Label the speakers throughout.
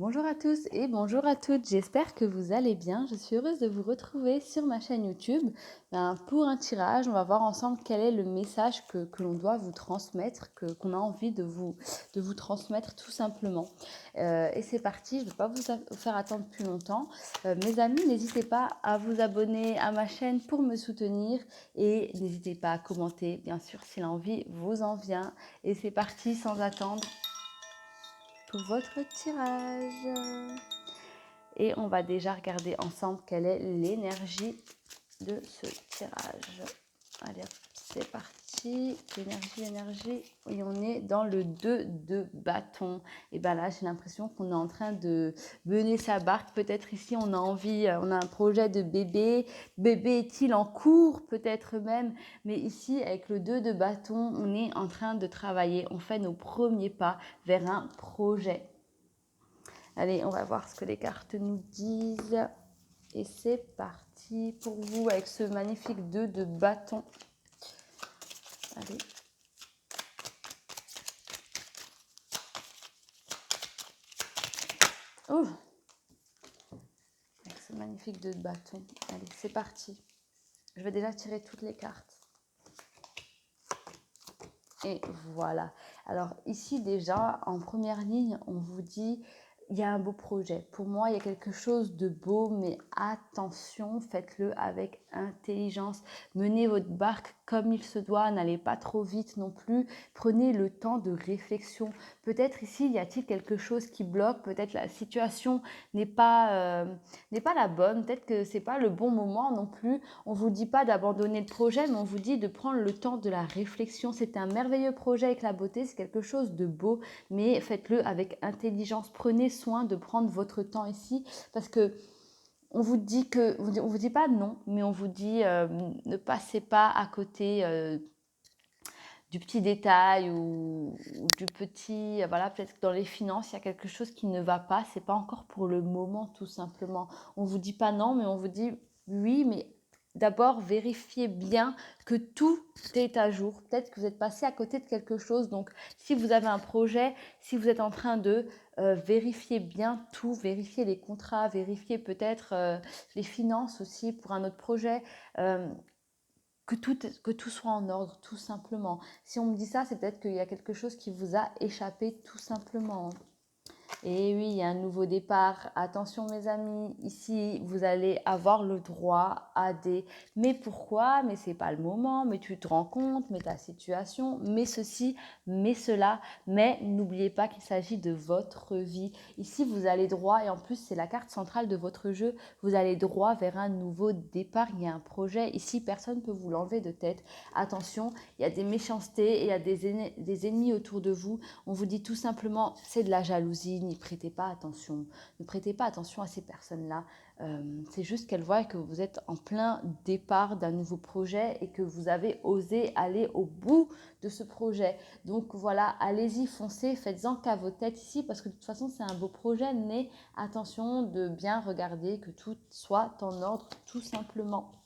Speaker 1: Bonjour à tous et bonjour à toutes, j'espère que vous allez bien. Je suis heureuse de vous retrouver sur ma chaîne YouTube. Pour un tirage, on va voir ensemble quel est le message que l'on doit vous transmettre, qu'on a envie de vous transmettre tout simplement. Et c'est parti, je ne vais pas vous faire attendre plus longtemps. Mes amis, n'hésitez pas à vous abonner à ma chaîne pour me soutenir et n'hésitez pas à commenter, bien sûr, si l'envie vous en vient. Et c'est parti sans attendre pour votre tirage. Et on va déjà regarder ensemble quelle est l'énergie de ce tirage. Allez, c'est parti. L'énergie. Et on est dans le 2 de bâton. Et bien là, j'ai l'impression qu'on est en train de mener sa barque. Peut-être ici, on a envie, on a un projet de bébé. Bébé est-il en cours? Peut-être même. Mais ici, avec le 2 de bâton, on est en train de travailler. On fait nos premiers pas vers un projet. Allez, on va voir ce que les cartes nous disent. Et c'est parti pour vous avec ce magnifique 2 de bâton. Allez. Oh, avec ce magnifique 2 de bâton. Allez, c'est parti. Je vais déjà tirer toutes les cartes. Et voilà. Alors ici déjà, en première ligne, on vous dit... Il y a un beau projet. Pour moi, il y a quelque chose de beau, mais attention, faites-le avec intelligence. Menez votre barque comme il se doit, n'allez pas trop vite non plus. Prenez le temps de réflexion. Peut-être ici, y a-t-il quelque chose qui bloque? Peut-être la situation n'est pas la bonne. Peut-être que ce n'est pas le bon moment non plus. On ne vous dit pas d'abandonner le projet, mais on vous dit de prendre le temps de la réflexion. C'est un merveilleux projet avec la beauté, c'est quelque chose de beau, mais faites-le avec intelligence. Prenez soin de prendre votre temps ici parce que on vous dit pas non, mais on vous dit ne passez pas à côté du petit détail ou du petit, voilà, peut-être que dans les finances, il y a quelque chose qui ne va pas, c'est pas encore pour le moment tout simplement. On vous dit pas non, mais on vous dit oui, mais d'abord vérifiez bien que tout est à jour. Peut-être que vous êtes passé à côté de quelque chose, donc si vous avez un projet, si vous êtes en train de vérifier bien tout, vérifier les contrats, vérifier peut-être les finances aussi pour un autre projet. Que tout soit en ordre, tout simplement. Si on me dit ça, c'est peut-être qu'il y a quelque chose qui vous a échappé, tout simplement. Et oui, il y a un nouveau départ. Attention mes amis, ici vous allez avoir le droit à des mais pourquoi, mais c'est pas le moment, mais tu te rends compte, mais ta situation, mais ceci, mais cela. Mais n'oubliez pas qu'il s'agit de votre vie. Ici vous allez droit, et en plus c'est la carte centrale de votre jeu, vous allez droit vers un nouveau départ. Il y a un projet, ici personne ne peut vous l'enlever de tête. Attention, il y a des méchancetés et il y a des ennemis autour de vous. On vous dit tout simplement, c'est de la jalousie, n'y prêtez pas attention. Ne prêtez pas attention à ces personnes-là. C'est juste qu'elles voient que vous êtes en plein départ d'un nouveau projet et que vous avez osé aller au bout de ce projet. Donc voilà, allez-y, foncez, faites-en qu'à vos têtes ici parce que de toute façon, c'est un beau projet, mais attention de bien regarder que tout soit en ordre tout simplement.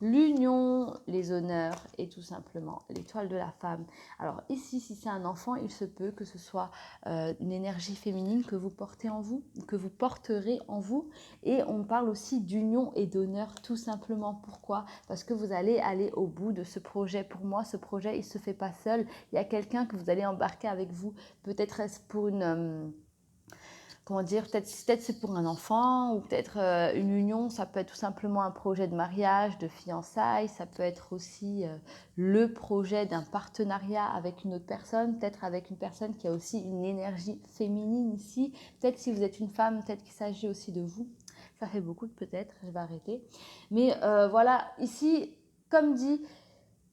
Speaker 1: L'union, les honneurs et tout simplement l'étoile de la femme. Alors ici, si c'est un enfant, il se peut que ce soit une énergie féminine que vous portez en vous, que vous porterez en vous. Et on parle aussi d'union et d'honneur tout simplement. Pourquoi? Parce que vous allez aller au bout de ce projet. Pour moi, ce projet, il ne se fait pas seul. Il y a quelqu'un que vous allez embarquer avec vous. Peut-être est-ce pour une... comment dire, peut-être c'est pour un enfant ou peut-être une union, ça peut être tout simplement un projet de mariage, de fiançailles, ça peut être aussi le projet d'un partenariat avec une autre personne, peut-être avec une personne qui a aussi une énergie féminine ici, peut-être si vous êtes une femme, peut-être qu'il s'agit aussi de vous. Ça fait beaucoup de peut-être, je vais arrêter. Mais voilà, ici, comme dit,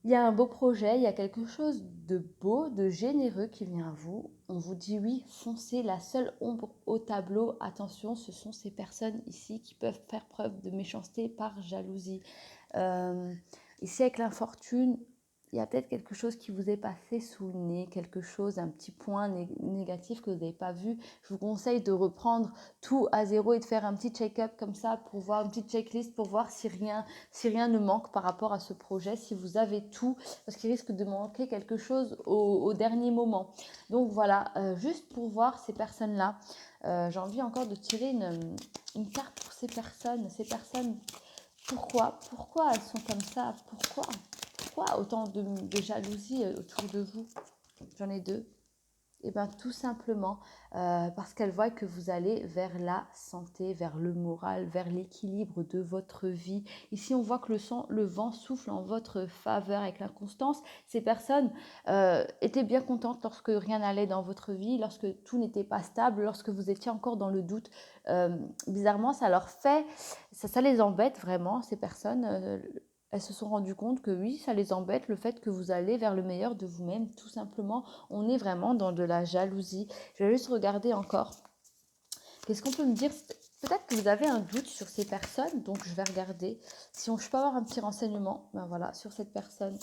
Speaker 1: il y a un beau projet, il y a quelque chose de beau, de généreux qui vient à vous. On vous dit oui, foncez, la seule ombre au tableau. Attention, ce sont ces personnes ici qui peuvent faire preuve de méchanceté par jalousie. Ici, avec l'infortune, il y a peut-être quelque chose qui vous est passé sous le nez, quelque chose, un petit point négatif que vous n'avez pas vu. Je vous conseille de reprendre tout à zéro et de faire un petit check-up comme ça pour voir, une petite checklist pour voir si rien ne manque par rapport à ce projet, si vous avez tout, parce qu'il risque de manquer quelque chose au dernier moment. Donc voilà, juste pour voir ces personnes-là, j'ai envie encore de tirer une carte pour ces personnes. Pourquoi elles sont comme ça? Pourquoi autant de jalousie autour de vous? J'en ai deux. Et bien tout simplement parce qu'elles voient que vous allez vers la santé, vers le moral, vers l'équilibre de votre vie. Ici, on voit que le vent souffle en votre faveur avec l'inconstance. Ces personnes étaient bien contentes lorsque rien n'allait dans votre vie, lorsque tout n'était pas stable, lorsque vous étiez encore dans le doute. Bizarrement, ça les embête vraiment, ces personnes. Elles se sont rendues compte que oui, ça les embête le fait que vous allez vers le meilleur de vous-même, tout simplement. On est vraiment dans de la jalousie. Je vais juste regarder encore. Qu'est-ce qu'on peut me dire? Peut-être que vous avez un doute sur ces personnes, donc je vais regarder. Si je peux avoir un petit renseignement, ben voilà, sur cette personne,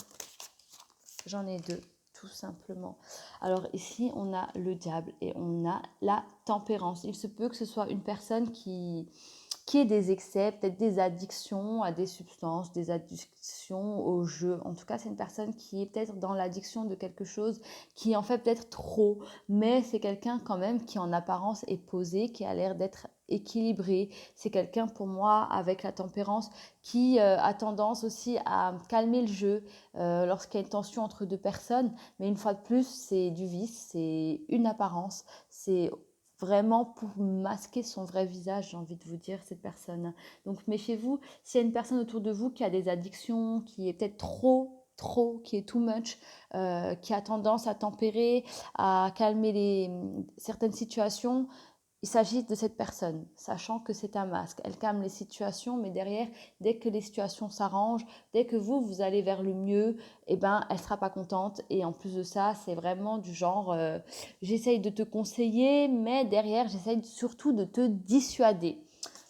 Speaker 1: j'en ai deux, tout simplement. Alors ici, on a le diable et on a la tempérance. Il se peut que ce soit une personne qui ait des excès, peut-être des addictions à des substances, des addictions au jeu. En tout cas, c'est une personne qui est peut-être dans l'addiction de quelque chose, qui en fait peut-être trop, mais c'est quelqu'un quand même qui en apparence est posé, qui a l'air d'être équilibré. C'est quelqu'un pour moi avec la tempérance qui a tendance aussi à calmer le jeu lorsqu'il y a une tension entre deux personnes. Mais une fois de plus, c'est du vice, c'est une apparence, c'est vraiment pour masquer son vrai visage, j'ai envie de vous dire, cette personne. Donc méfiez-vous, s'il y a une personne autour de vous qui a des addictions, qui est peut-être trop, qui est too much, qui a tendance à tempérer, à calmer certaines situations, il s'agit de cette personne, sachant que c'est un masque. Elle calme les situations, mais derrière, dès que les situations s'arrangent, dès que vous allez vers le mieux, eh ben, elle ne sera pas contente. Et en plus de ça, c'est vraiment du genre, j'essaye de te conseiller, mais derrière, j'essaye surtout de te dissuader.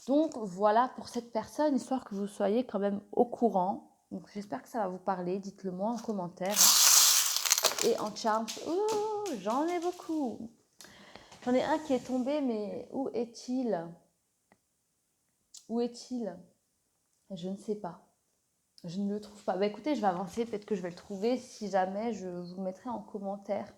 Speaker 1: Donc voilà pour cette personne, histoire que vous soyez quand même au courant. Donc j'espère que ça va vous parler, dites-le moi en commentaire. Et en charme, j'en ai beaucoup. J'en ai un qui est tombé, mais où est-il? Où est-il? Je ne sais pas. Je ne le trouve pas. Bah écoutez, je vais avancer, peut-être que je vais le trouver. Si jamais, je vous mettrai en commentaire.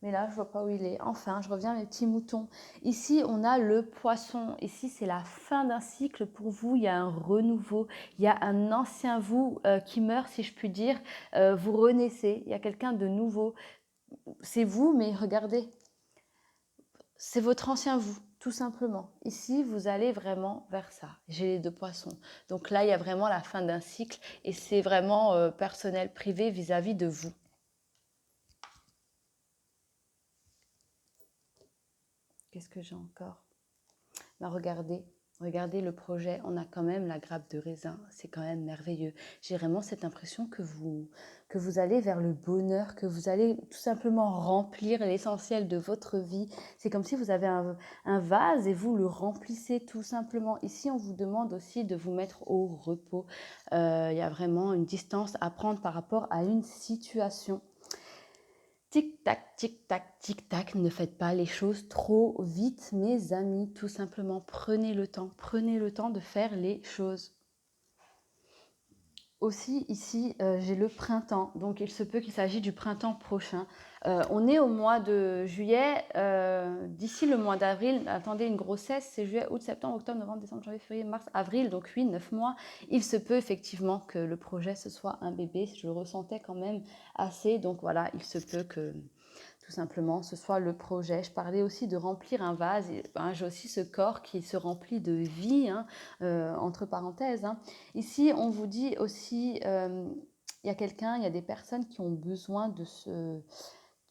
Speaker 1: Mais là, je ne vois pas où il est. Enfin, je reviens à mes petits moutons. Ici, on a le poisson. Ici, c'est la fin d'un cycle pour vous. Il y a un renouveau. Il y a un ancien vous qui meurt, si je puis dire. Vous renaissez. Il y a quelqu'un de nouveau. C'est vous, mais regardez. C'est votre ancien vous, tout simplement. Ici, vous allez vraiment vers ça. J'ai les deux poissons. Donc là, il y a vraiment la fin d'un cycle et c'est vraiment personnel, privé vis-à-vis de vous. Qu'est-ce que j'ai encore? Ben, regardez le projet. On a quand même la grappe de raisin. C'est quand même merveilleux. J'ai vraiment cette impression que vous allez vers le bonheur, que vous allez tout simplement remplir l'essentiel de votre vie. C'est comme si vous avez un vase et vous le remplissez tout simplement. Ici, on vous demande aussi de vous mettre au repos. Il y a vraiment une distance à prendre par rapport à une situation. Tic-tac, tic-tac, tic-tac, ne faites pas les choses trop vite, mes amis. Tout simplement, prenez le temps de faire les choses. Aussi, ici, j'ai le printemps, donc il se peut qu'il s'agisse du printemps prochain. On est au mois de juillet, d'ici le mois d'avril, attendez, une grossesse, c'est juillet, août, septembre, octobre, novembre, décembre, janvier, février, mars, avril, donc 8, 9 mois. Il se peut effectivement que le projet, ce soit un bébé, je le ressentais quand même assez, donc voilà, il se peut que tout simplement, ce soit le projet. Je parlais aussi de remplir un vase. J'ai aussi ce corps qui se remplit de vie, entre parenthèses. Ici, on vous dit aussi, il y a des personnes qui ont besoin de se...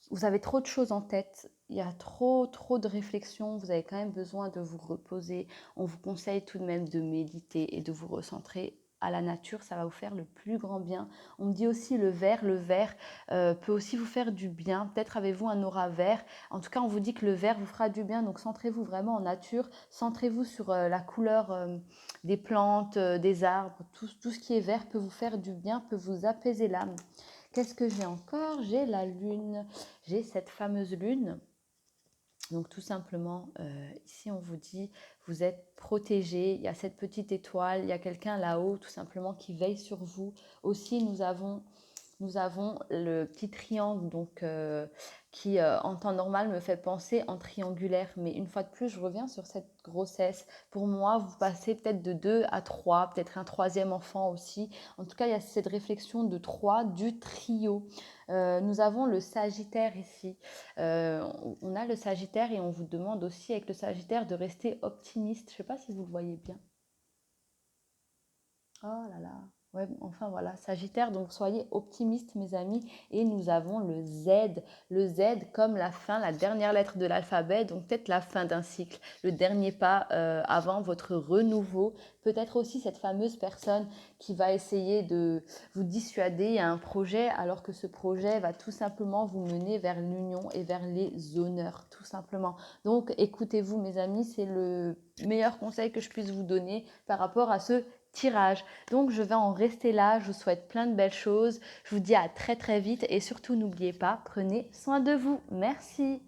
Speaker 1: Vous avez trop de choses en tête, il y a trop de réflexions, vous avez quand même besoin de vous reposer. On vous conseille tout de même de méditer et de vous recentrer à la nature, ça va vous faire le plus grand bien. On me dit aussi le vert peut aussi vous faire du bien. Peut-être avez-vous un aura vert. En tout cas, on vous dit que le vert vous fera du bien, donc centrez-vous vraiment en nature, centrez-vous sur la couleur des plantes, des arbres, tout ce qui est vert peut vous faire du bien, peut vous apaiser l'âme. Qu'est-ce que j'ai encore? J'ai la lune, j'ai cette fameuse lune. Donc tout simplement, ici on vous dit, vous êtes protégé, il y a cette petite étoile, il y a quelqu'un là-haut tout simplement qui veille sur vous. Aussi, nous avons le petit triangle donc, qui en temps normal me fait penser en triangulaire. Mais une fois de plus, je reviens sur cette grossesse. Pour moi, vous passez peut-être de 2 à 3, peut-être un troisième enfant aussi. En tout cas, il y a cette réflexion de 3 du trio. Nous avons le Sagittaire ici. On a le Sagittaire et on vous demande aussi avec le Sagittaire de rester optimiste. Je ne sais pas si vous le voyez bien. Oh là là. Ouais, enfin voilà, Sagittaire, donc soyez optimistes mes amis. Et nous avons le Z comme la fin, la dernière lettre de l'alphabet, donc peut-être la fin d'un cycle, le dernier pas avant votre renouveau. Peut-être aussi cette fameuse personne qui va essayer de vous dissuader à un projet, alors que ce projet va tout simplement vous mener vers l'union et vers les honneurs, tout simplement. Donc écoutez-vous mes amis, c'est le meilleur conseil que je puisse vous donner par rapport à ce tirage. Donc je vais en rester là, je vous souhaite plein de belles choses, je vous dis à très très vite et surtout n'oubliez pas, prenez soin de vous. Merci.